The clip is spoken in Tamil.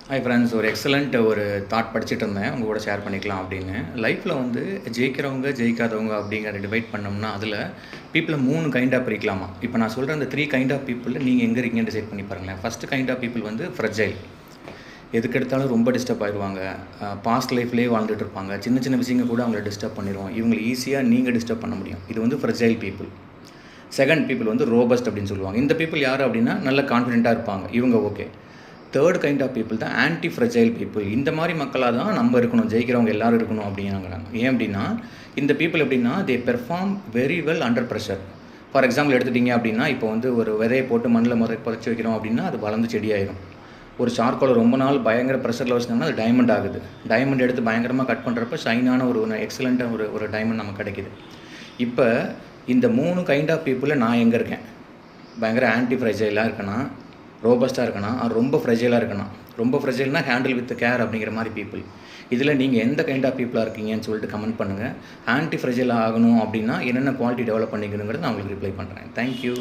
ஹாய் ஃப்ரெண்ட்ஸ், ஒரு எக்ஸலண்ட் ஒரு தாட் படிச்சுட்டு இருந்தேன், உங்கள் கூட ஷேர் பண்ணிக்கலாம் அப்படின்னு. லைஃப்பில் வந்து ஜெயிக்கிறவங்க ஜெயிக்காதவங்க அப்படிங்கிற டிவைட் பண்ணோம்னா அதில் பீப்புளை 3 கைண்டாக பிரிக்கலாமா. இப்போ நான் சொல்கிற அந்த 3 கைண்ட் ஆஃப் பீப்புளில் நீங்கள் எங்கே இருக்கீங்கன்னு டிசைட் பண்ணி பாருங்களேன். ஃபஸ்ட்டு கைண்ட் ஆஃப் பீப்புள் வந்து ஃப்ரெஜைல். எதுக்கு எடுத்தாலும் ரொம்ப டிஸ்டர்ப் ஆயிடுவாங்க. பாஸ்ட் லைஃப்லேயே வாழ்ந்துட்டு இருப்பாங்க. சின்ன சின்ன விஷயங்கள் கூட அவங்கள டிஸ்டர்ப் பண்ணிடுவோம். இவங்களை ஈஸியாக நீங்கள் டிஸ்டர்ப் பண்ண முடியும். இது வந்து ஃப்ரெஜைல் பீப்புள். செகண்ட் பீப்புள் வந்து ரோபஸ்ட் அப்படின்னு சொல்லுவாங்க. இந்த பீப்புள் யார் அப்படின்னா நல்ல கான்ஃபிடென்ட்டாக இருப்பாங்க. இவங்க okay. Third kind of people தான் ஆன்டி ஃப்ரெஜைல் பீப்புள். இந்த மாதிரி மக்களாக தான் நம்ம இருக்கணும், ஜெயிக்கிறவங்க எல்லோரும் இருக்கணும் அப்படிங்கிறாங்க. ஏன் அப்படின்னா இந்த பீப்புள் எப்படின்னா they perform very well under pressure. For example எடுத்துட்டிங்க அப்படின்னா இப்போ வந்து ஒரு விதையை போட்டு மண்ணில் புதைச்சி வைக்கிறோம் அப்படின்னா அது வளர்ந்து செடியாயிரும். ஒரு சார்கோலை ரொம்ப நாள் பயங்கர ப்ரெஷரில் வச்சுருந்தோம்னா அது டைமண்ட் ஆகுது. டைமண்ட் எடுத்து பயங்கரமாக கட் பண்ணுறப்ப ஷைனான ஒரு எக்ஸலண்ட்டாக ஒரு டைமண்ட் நமக்கு கிடைக்கிது. இப்போ இந்த 3 கைண்ட் ஆஃப் பீப்புளில் நான் எங்கே இருக்கேன்? பயங்கர ஆன்டி ஃப்ரெஜைலாக இருக்கேனா, ரோபஸ்ட்டாக இருக்கணும், ரொம்ப ஃப்ரெஜைலாக இருக்கணும். ரொம்ப ஃப்ரெஜைல்னால் ஹேண்டில் வித் கேர் அப்படிங்கிற மாதிரி பீப்புள். இதில் நீங்கள் எந்த கைண்ட் ஆஃப் பீப்புளாக இருக்கீங்கன்னு சொல்லிட்டு கமெண்ட் பண்ணுங்கள். ஆன்டி ஃப்ரெஜைல் ஆகணும் அப்படின்னா என்னென்ன குவாலிட்டி டெவலப் பண்ணிக்கணுங்கிறது நான் உங்களுக்கு ரிப்ளை பண்ணுறேன். தேங்க்யூ.